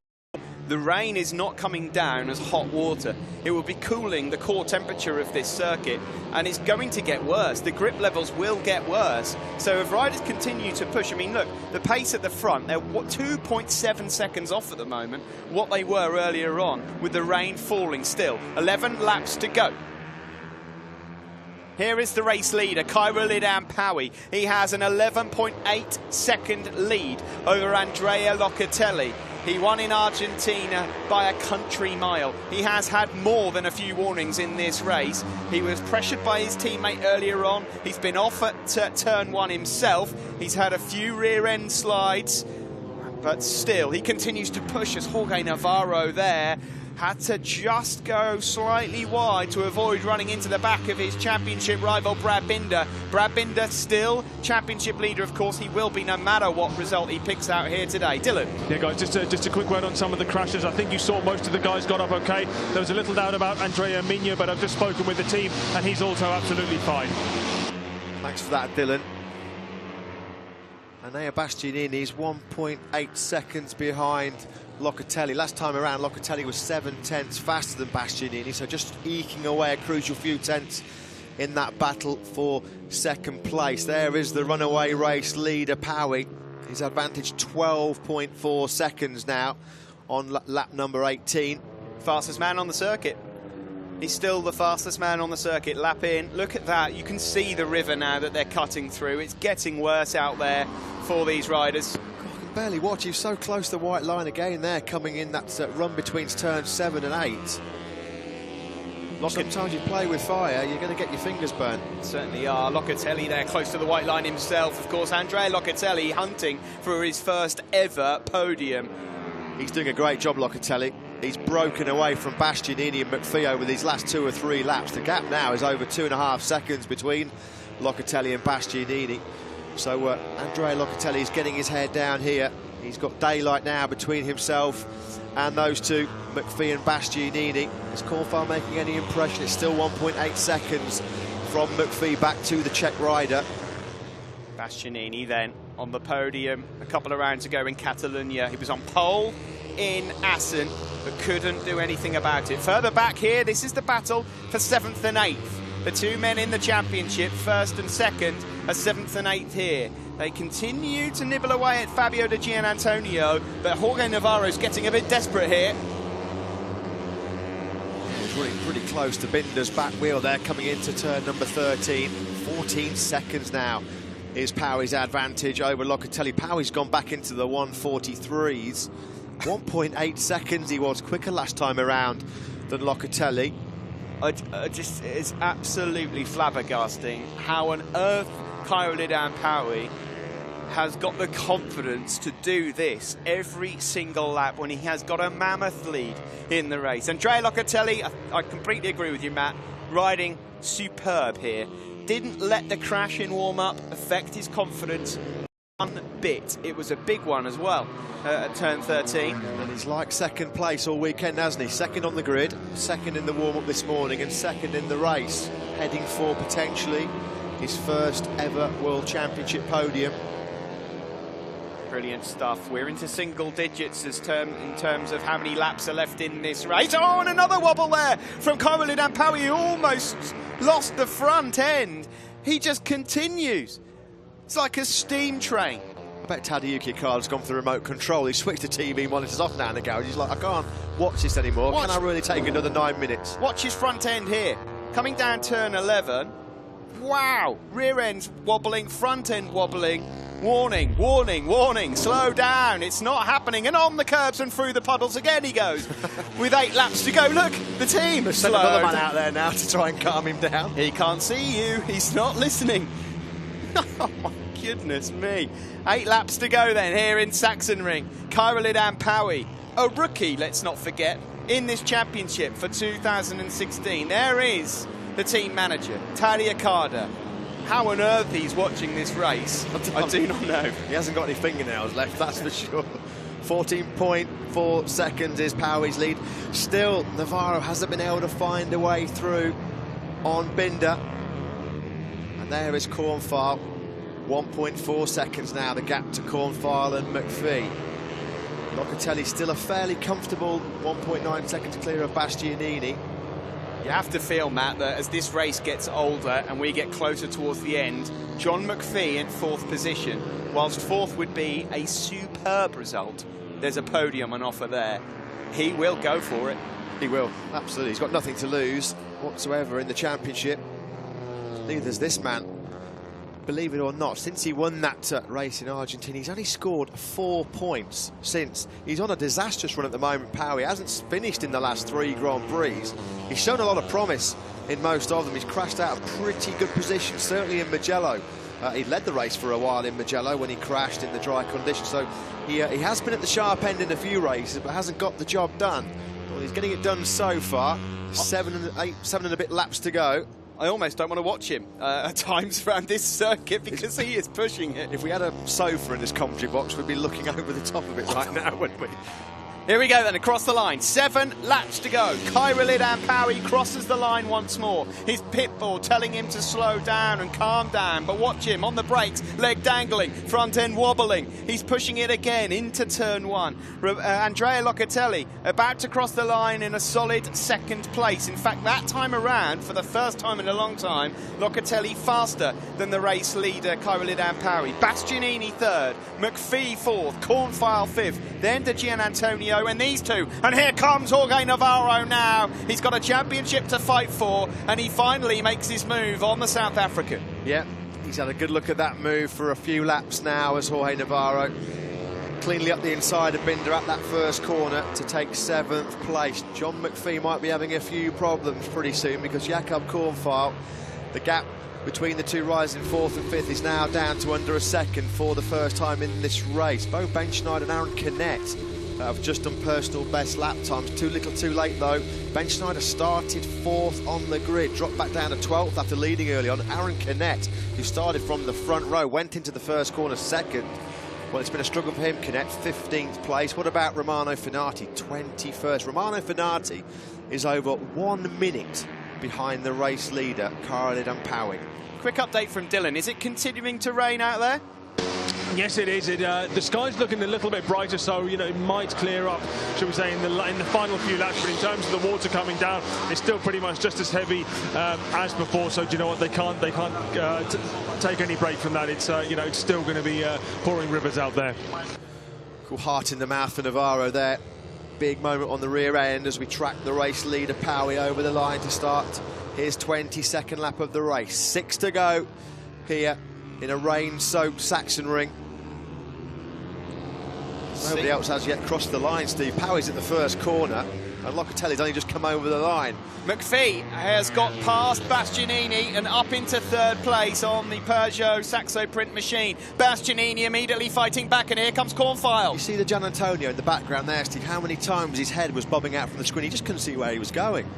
the rain is not coming down as hot water. It will be cooling the core temperature of this circuit, and it's going to get worse. The grip levels will get worse. So if riders continue to push, I mean, look, the pace at the front, they're 2.7 seconds off at the moment, what they were earlier on, with the rain falling still. 11 laps to go. Here is the race leader, Airel Apeng. He has an 11.8 second lead over Andrea Locatelli. He won in Argentina by a country mile. He has had more than a few warnings in this race. He was pressured by his teammate earlier on. He's been off at turn 1 himself. He's had a few rear end slides, but still he continues to push as Jorge Navarro there had to just go slightly wide to avoid running into the back of his championship rival Brad Binder. Brad Binder still championship leader, of course. He will be no matter what result he picks out here today. Dylan. Yeah, guys, just a quick word on some of the crashes. I think you saw most of the guys got up okay. There was a little doubt about Andrea Migne, but I've just spoken with the team and he's also absolutely fine. Thanks for that, Dylan. Enea Bastianini's 1.8 seconds behind Locatelli. Last time around, Locatelli was 7 tenths faster than Bastianini, so just eking away a crucial few tenths in that battle for second place. There is the runaway race leader, Powie. His advantage 12.4 seconds now on lap number 18. Fastest man on the circuit. He's still the fastest man on the circuit. Lap in. Look at that. You can see the river now that they're cutting through. It's getting worse out there for these riders. God, I can barely watch. He's so close to the white line again there, coming in that run between turns 7 and 8. Sometimes you play with fire, you're going to get your fingers burnt. Certainly are. Locatelli there, close to the white line himself. Of course, Andrea Locatelli hunting for his first ever podium. He's doing a great job, Locatelli. He's broken away from Bastianini and McPhee over these last 2 or 3 laps. The gap now is over 2.5 seconds between Locatelli and Bastianini. So Andrea Locatelli is getting his head down here. He's got daylight now between himself and those two, McPhee and Bastianini. Is Cornfile making any impression? It's still 1.8 seconds from McPhee back to the Czech rider. Bastianini then on the podium a couple of rounds ago in Catalonia. He was on pole in Assen, but couldn't do anything about it. Further back here, this is the battle for 7th and 8th. The two men in the championship, 1st and 2nd, are 7th and 8th here. They continue to nibble away at Fabio De Gianantonio, but Jorge Navarro's getting a bit desperate here. He's running pretty close to Binder's back wheel there, coming into turn number 13. 14 seconds now is Powie's advantage over Locatelli. Powie's gone back into the 1:43s. 1.8 seconds. He was quicker last time around than Locatelli. It's absolutely flabbergasting how on earth Kaolidan Powie has got the confidence to do this every single lap when he has got a mammoth lead in the race. Andrea Locatelli, I completely agree with you, Matt, riding superb here. Didn't let the crash in warm-up affect his confidence one bit. It was a big one as well at turn 13. And he's like second place all weekend, hasn't he? Second on the grid, second in the warm-up this morning and second in the race, heading for potentially his first ever World Championship podium. Brilliant stuff. We're into single digits in terms of how many laps are left in this race. Oh, and another wobble there from Kaolidan Powie. He almost lost the front end. He just continues. It's like a steam train. I bet Tadayuki Khan's gone for the remote control. He switched the TV monitors off now in the garage. He's like, I can't watch this anymore. Can I really take another 9 minutes? Watch his front end here. Coming down turn 11. Wow. Rear end's wobbling, front end wobbling. Warning, warning, warning. Slow down. It's not happening. And on the curbs and through the puddles again he goes. With 8 laps to go. Look, the team has Send another man out there now to try and calm him down. He can't see you. He's not listening. Oh, my goodness me. 8 laps to go then here in Sachsenring. Kaolidan Powie, a rookie, let's not forget, in this championship for 2016. There is the team manager, Tadej Kada. How on earth he's watching this race, I do not know. He hasn't got any fingernails left, that's for sure. 14.4 seconds is Powie's lead. Still, Navarro hasn't been able to find a way through on Binder. And there is Cornfile. 1.4 seconds now, the gap to Cornfile and McPhee. Locatelli still a fairly comfortable 1.9 seconds clear of Bastianini. You have to feel, Matt, that as this race gets older and we get closer towards the end, John McPhee in 4th position, whilst 4th would be a superb result, there's a podium on offer there. He will go for it. He will, absolutely. He's got nothing to lose whatsoever in the championship. Neither's this man. Believe it or not, since he won that race in Argentina, he's only scored 4 points since. He's on a disastrous run at the moment, Powie. He hasn't finished in the last 3 Grand Prix. He's shown a lot of promise in most of them. He's crashed out of pretty good position, certainly in Mugello. He led the race for a while in Mugello when he crashed in the dry conditions. So he has been at the sharp end in a few races, but hasn't got the job done Well, he's getting it done so far. 7 and a bit laps to go. I almost don't want to watch him at times around this circuit because he is pushing it. If we had a sofa in this commentary box, we'd be looking over the top of it right now, wouldn't we? Here we go then, across the line. 7 laps to go. Airel Apeng crosses the line once more. His pitbull telling him to slow down and calm down. But watch him on the brakes, leg dangling, front end wobbling. He's pushing it again into turn 1. Andrea Locatelli about to cross the line in a solid 2nd place. In fact, that time around, for the first time in a long time, Locatelli faster than the race leader, Airel Apeng. Bastianini 3rd, McPhee 4th, Cornfile 5th, then to Gian Antonio and these two. And here comes Jorge Navarro now. He's got a championship to fight for, and he finally makes his move on the South African. Yeah, he's had a good look at that move for a few laps now as Jorge Navarro cleanly up the inside of Binder at that first corner to take 7th place. John McPhee might be having a few problems pretty soon because Jakob Cornfile, the gap between the two rising 4th and 5th is now down to under a second for the first time in this race. Bo Benschneider and Aaron Canet have just done personal best lap times. Too little too late though. Benschneider started 4th on the grid, dropped back down to 12th after leading early on. Aaron Canet, who started from the front row, went into the first corner 2nd. Well, it's been a struggle for him. Canet 15th place. What about Romano Fenati, 21st? Romano Fenati is over 1 minute behind the race leader, Airel Apeng. Quick update from Dylan. Is it continuing to rain out there? Yes, it is. The sky's looking a little bit brighter, so you know it might clear up, shall we say, in the final few laps. But in terms of the water coming down, it's still pretty much just as heavy as before. So do you know what? They can't take any break from that. It's you know, it's still going to be pouring rivers out there. Cool heart in the mouth for Navarro there. Big moment on the rear end as we track the race leader Apeng over the line to start his 22nd lap of the race. 6 to go here in a rain-soaked Sachsenring. Nobody else has yet crossed the line, Steve. Apeng's at the first corner, and Locatelli's only just come over the line. McPhee has got past Bastianini and up into 3rd place on the Peugeot Saxo Print machine. Bastianini immediately fighting back, and here comes Cornfile. You see the Gian Antonio in the background there, Steve. How many times his head was bobbing out from the screen? He just couldn't see where he was going.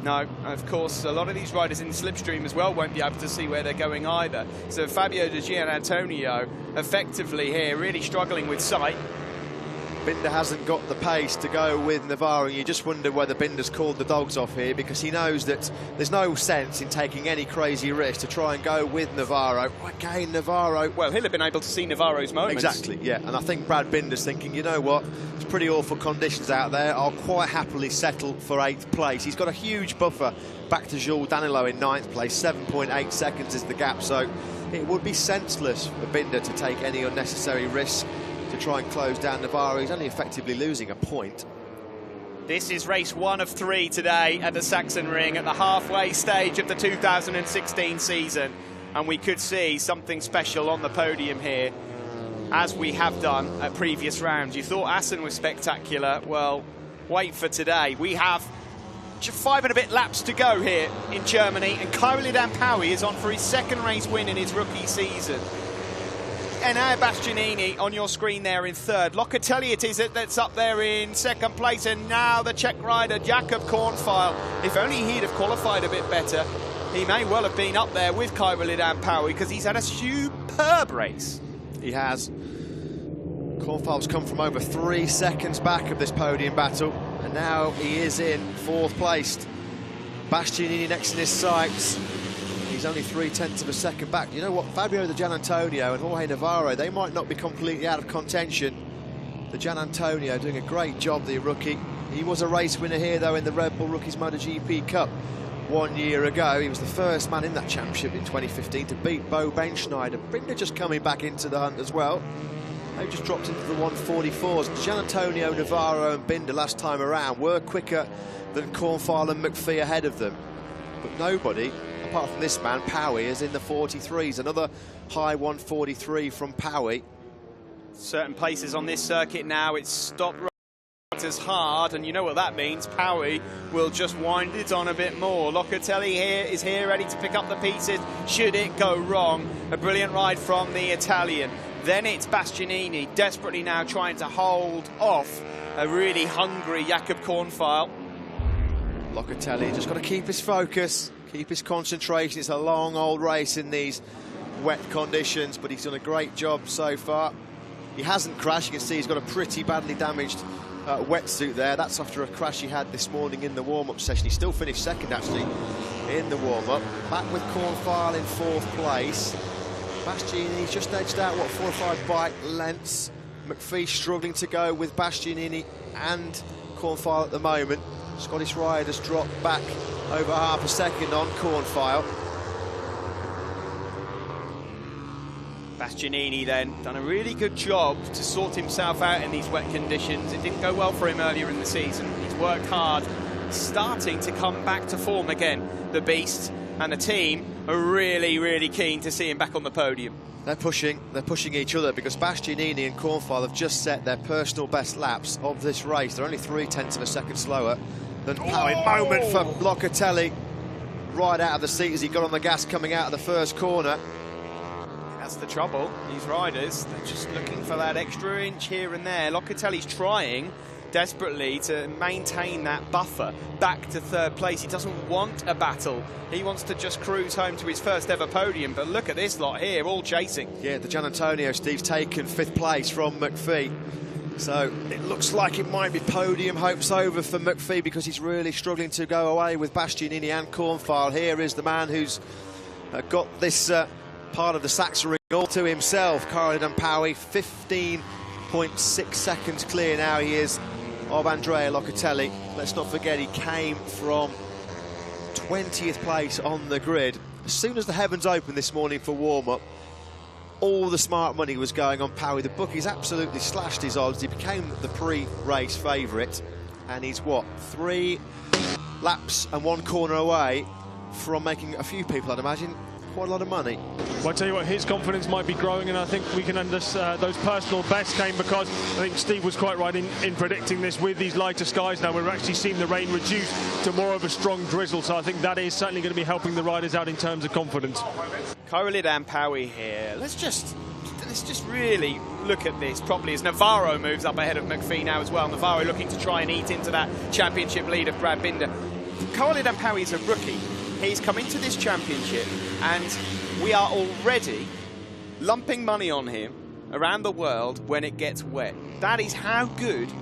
No, of course, a lot of these riders in the slipstream as well won't be able to see where they're going either. So Fabio Di Gian Antonio effectively here really struggling with sight. Binder hasn't got the pace to go with Navarro. You just wonder whether Binder's called the dogs off here because he knows that there's no sense in taking any crazy risk to try and go with Navarro. Again, Navarro. Well, he'll have been able to see Navarro's moments. Exactly, yeah. And I think Brad Binder's thinking, you know what, it's pretty awful conditions out there. I'll quite happily settle for 8th place. He's got a huge buffer back to Jules Danilo in 9th place. 7.8 seconds is the gap. So it would be senseless for Binder to take any unnecessary risk to try and close down Navarro. He's only effectively losing a point. This is race 1 of 3 today at the Sachsenring at the halfway stage of the 2016 season, and we could see something special on the podium here, as we have done at previous rounds. You thought Assen was spectacular. Well, wait for today. We have 5 and a bit laps to go here in Germany, and Airel Apeng is on for his 2nd race win in his rookie season. And now Bastianini on your screen there in 3rd. Locatelli it is that's up there in 2nd place, and now the Czech rider Jakob Cornfile. If only he'd have qualified a bit better, he may well have been up there with Airel Apeng because he's had a superb race. He has. Cornfile's come from over 3 seconds back of this podium battle, and now he is in 4th place. Bastianini next in his sights. He's only 0.3 of a second back. You know what? Fabio Di Gian Antonio and Jorge Navarro, they might not be completely out of contention. The Gian Antonio doing a great job, the rookie. He was a race winner here, though, in the Red Bull Rookies MotoGP Cup 1 year ago. He was the first man in that championship in 2015 to beat Bo Benschneider. Binder just coming back into the hunt as well. They just dropped into the 144s. Gian Antonio, Navarro and Binder last time around were quicker than Cornfile and McPhee ahead of them. But nobody, apart from this man, Apeng, is in the 43s. Another high 143 from Apeng. Certain places on this circuit now, it's stopped right as hard, and you know what that means. Apeng will just wind it on a bit more. Locatelli is here ready to pick up the pieces should it go wrong. A brilliant ride from the Italian. Then it's Bastianini, desperately now trying to hold off a really hungry Jakob Kornfeil. Locatelli just got to keep his focus, keep his concentration. It's a long old race in these wet conditions, but he's done a great job so far. He hasn't crashed. You can see he's got a pretty badly damaged wetsuit there. That's after a crash he had this morning in the warm-up session. He still finished second, actually, in the warm-up. Back with Kornfeil in 4th place. Bastianini's just edged out, what, 4 or 5 bike lengths. McPhee struggling to go with Bastianini and Kornfeil at the moment. Scottish riders dropped back over half a second on Kornfeil. Bastianini then done a really good job to sort himself out in these wet conditions. It didn't go well for him earlier in the season. He's worked hard, starting to come back to form again, the Beast, and the team are really, really keen to see him back on the podium. They're pushing each other because Bastianini and Kornfeil have just set their personal best laps of this race. They're only 0.3 of a second slower than Powie. Moment for Locatelli, right out of the seat as he got on the gas coming out of the first corner. That's the trouble. These riders, they're just looking for that extra inch here and there. Locatelli's trying desperately to maintain that buffer back to 3rd place. He doesn't want a battle. He wants to just cruise home to his first ever podium. But look at this lot here, all chasing. Yeah, the Gian Antonio, Steve's taken 5th place from McPhee. So it looks like it might be podium hopes over for McPhee because he's really struggling to go away with Bastianini and Kornfeil. Here is the man who's got this part of the Sachsenring all to himself. Airel Apeng, 15.6 seconds clear now he is of Andrea Locatelli. Let's not forget he came from 20th place on the grid. As soon as the heavens opened this morning for warm-up, all the smart money was going on Powie. The bookies absolutely slashed his odds. He became the pre-race favourite, and he's, what, 3 laps and 1 corner away from making a few people, I'd imagine, quite a lot of money. Well, I tell you what, his confidence might be growing, and I think we can understand those personal bests came because I think Steve was quite right in predicting this. With these lighter skies now, we've actually seen the rain reduce to more of a strong drizzle, so I think that is certainly going to be helping the riders out in terms of confidence. Airel Apeng here. Let's just really look at this properly as Navarro moves up ahead of McPhee now as well. Navarro looking to try and eat into that championship lead of Brad Binder. Airel Apeng is a rookie. He's come into this championship and we are already lumping money on him around the world when it gets wet. That is how good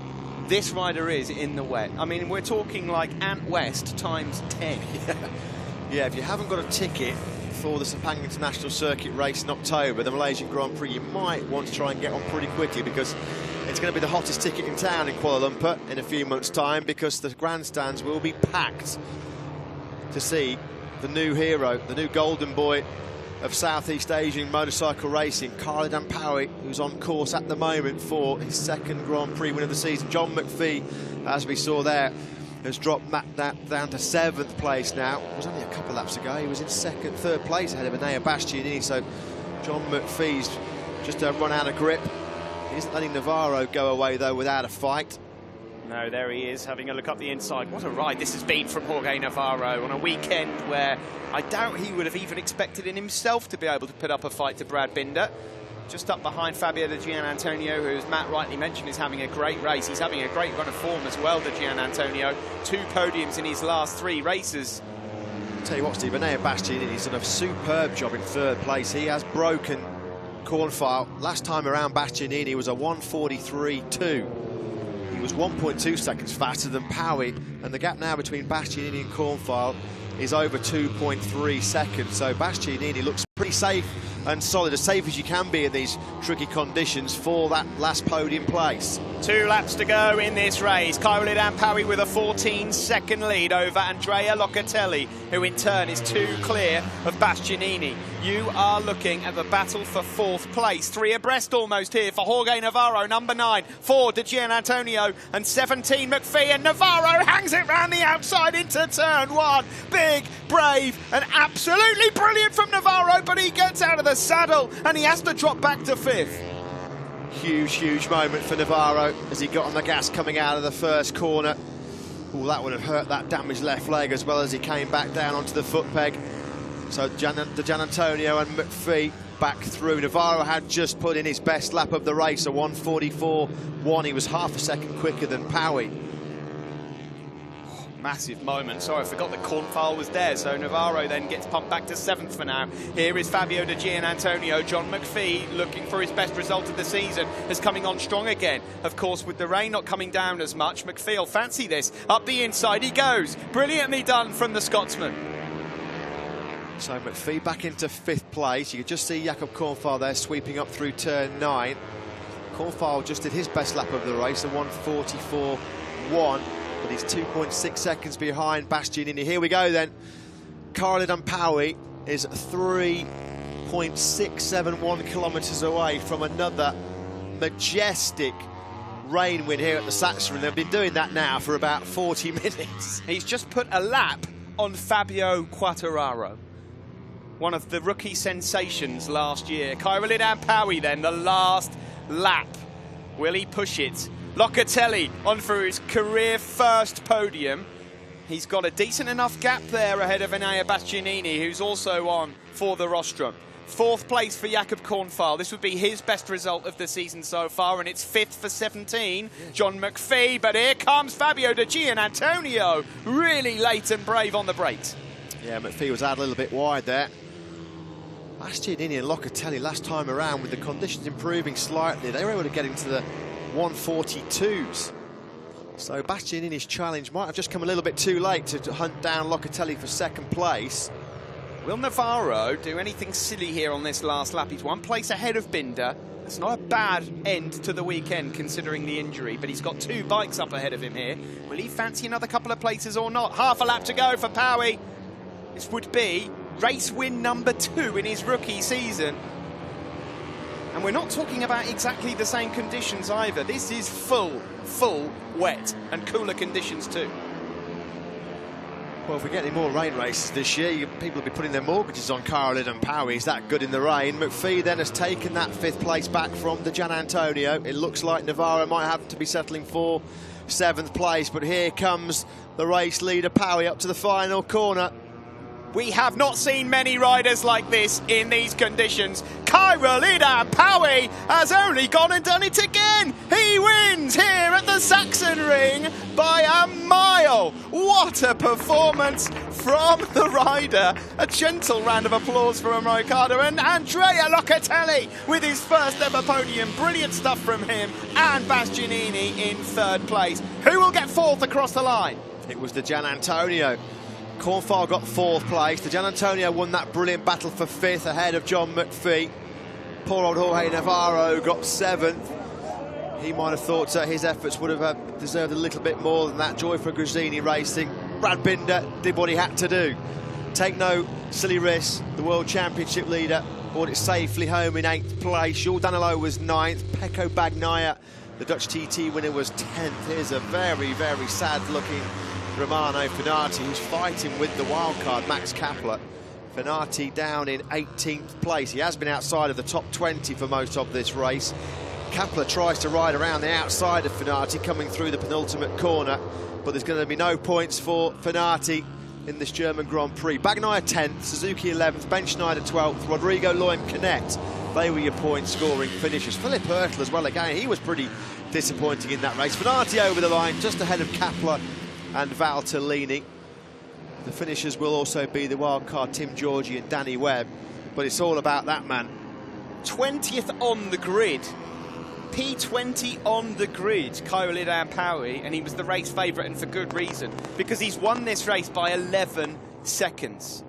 this rider is in the wet. I mean, we're talking like Ant West times 10. Yeah, if you haven't got a ticket for the Sepang International Circuit race in October, the Malaysian Grand Prix, you might want to try and get on pretty quickly because it's going to be the hottest ticket in town in Kuala Lumpur in a few months' time because the grandstands will be packed to see the new hero, the new golden boy of Southeast Asian motorcycle racing, Airel Apeng, who's on course at the moment for his 2nd Grand Prix win of the season. John McPhee, as we saw there, has dropped that down to 7th place now. It was only a couple of laps ago. He was in 3rd place ahead of Enea Bastianini, so John McPhee's just run out of grip. He isn't letting Navarro go away, though, without a fight. No, there he is, having a look up the inside. What a ride this has been from Jorge Navarro on a weekend where I doubt he would have even expected in himself to be able to put up a fight to Brad Binder. Just up behind Fabio De Gian Antonio, who, as Matt rightly mentioned, is having a great race. He's having a great run of form as well, De Gian Antonio. 2 podiums in his last 3 races. I'll tell you what, Steve, Enea Bastianini's done a superb job in 3rd place. He has broken Kornfeil. Last time around, Bastianini was a 1:43.2. He was 1.2 seconds faster than Powie, and the gap now between Bastianini and Kornfeil is over 2.3 seconds. So Bastianini looks pretty safe and solid, as safe as you can be in these tricky conditions for that last podium place. 2 laps to go in this race. Airel Apeng with a 14-second lead over Andrea Locatelli, who in turn is 2 clear of Bastianini. You are looking at the battle for 4th place. 3 abreast almost here for Jorge Navarro, number 9, 4 De Gian Antonio, and 17 McPhee, and Navarro hangs it round the outside into turn 1. Big, brave, and absolutely brilliant from Navarro, but he gets out of the saddle and he has to drop back to 5th. Huge moment for Navarro as he got on the gas coming out of the first corner. Oh, that would have hurt that damaged left leg as well as he came back down onto the foot peg. So De Gian Antonio and McPhee back through. Navarro had just put in his best lap of the race, a 1:44.1. He was half a second quicker than Powie. Massive moment. Sorry, I forgot that Cornfile was there. So Navarro then gets pumped back to 7th for now. Here is Fabio De Gianantonio. John McPhee, looking for his best result of the season, is coming on strong again. Of course, with the rain not coming down as much, McPhee will fancy this. Up the inside he goes. Brilliantly done from the Scotsman. So McPhee back into 5th place. You could just see Jakob Cornfile there sweeping up through turn 9. Cornfile just did his best lap of the race, a 1:44.1. But he's 2.6 seconds behind Bastianini. Here we go then. Airel Apeng is 3.671 kilometres away from another majestic rain win here at the Sachsenring. They've been doing that now for about 40 minutes. He's just put a lap on Fabio Quartararo, one of the rookie sensations last year. Airel Apeng then, the last lap. Will he push it? Locatelli on for his career first podium. He's got a decent enough gap there ahead of Enea Bastianini, who's also on for the rostrum. 4th place for Jakob Cornfile. This would be his best result of the season so far, and it's 5th for 17. John McPhee, but here comes Fabio De Gianantonio, really late and brave on the brakes. Yeah, McPhee was out a little bit wide there. Bastianini and Locatelli last time around, with the conditions improving slightly, they were able to get into the 1:42s. So Bastianini's challenge might have just come a little bit too late to hunt down Locatelli for 2nd place. Will Navarro do anything silly here on this last lap? He's 1 place ahead of Binder. That's not a bad end to the weekend considering the injury, but he's got 2 bikes up ahead of him here. Will he fancy another couple of places or not? Half a lap to go for Powie. This would be race win number 2 in his rookie season. And we're not talking about exactly the same conditions either. This is full wet and cooler conditions too. Well, if we get any more rain races this year, people will be putting their mortgages on Airel Apeng. He's that good in the rain. McPhee then has taken that 5th place back from De Gianantonio. It looks like Navarro might have to be settling for 7th place, but here comes the race leader, Powie, up to the final corner. We have not seen many riders like this in these conditions. Airel Apeng has only gone and done it again. He wins here at the Sachsenring by a mile. What a performance from the rider. A gentle round of applause for Ricardo and Andrea Locatelli with his first ever podium. Brilliant stuff from him, and Bastianini in 3rd place. Who will get 4th across the line? It was De Gianantonio. Cornfile got 4th place. De Gianantonio won that brilliant battle for 5th ahead of John McPhee. Poor old Jorge Navarro got 7th. He might have thought his efforts would have deserved a little bit more than that. Joy for Grazzini Racing. Brad Binder did what he had to do. Take no silly risks. The World Championship leader brought it safely home in 8th place. Jules Danilo was 9th. Pecco Bagnaia, the Dutch TT winner, was 10th. Here's a very, very sad-looking Romano Fenati, who's fighting with the wildcard, Max Kapler. Fenati down in 18th place. He has been outside of the top 20 for most of this race. Kapler tries to ride around the outside of Fenati, coming through the penultimate corner, but there's going to be no points for Fenati in this German Grand Prix. Bagnaia 10th, Suzuki 11th, Ben Schneider 12th, Rodrigo Loim Canet. They were your point-scoring finishers. Philip Hurtle as well again. He was pretty disappointing in that race. Fenati over the line, just ahead of Kapler and Valtellini. The finishers will also be the wildcard Tim Georgie and Danny Webb, but it's all about that man. 20th on the grid. P20 on the grid, Airel Apeng, and he was the race favourite, and for good reason, because he's won this race by 11 seconds.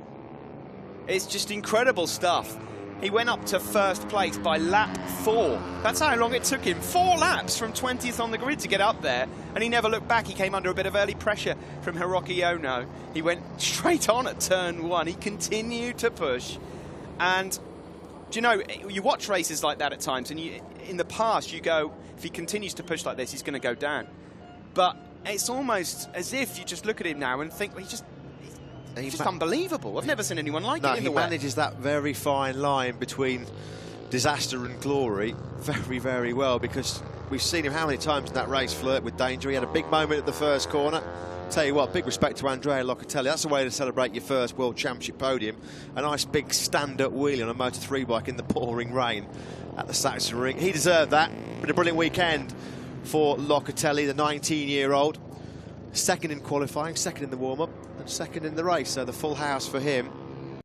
It's just incredible stuff. He went up to 1st place by lap 4. That's how long it took him. 4 laps from 20th on the grid to get up there, and he never looked back. He came under a bit of early pressure from Hiroki Ono. He went straight on at turn 1. He continued to push, and do you know, you watch races like that at times, and in the past you go, if he continues to push like this, he's going to go down. But it's almost as if you just look at him now and think, well, he's just unbelievable. I've never seen anyone like it in the wet. He manages that very fine line between disaster and glory very, very well, because we've seen him how many times in that race flirt with danger. He had a big moment at the first corner, Tell you what, big respect to Andrea Locatelli. That's the way to celebrate your first World Championship podium. A nice big stand-up wheelie on a Moto3 bike in the pouring rain at the Sachsenring. He deserved that. Been a brilliant weekend for Locatelli, the 19-year-old. Second in qualifying, second in the warm-up, and second in the race. So the full house for him.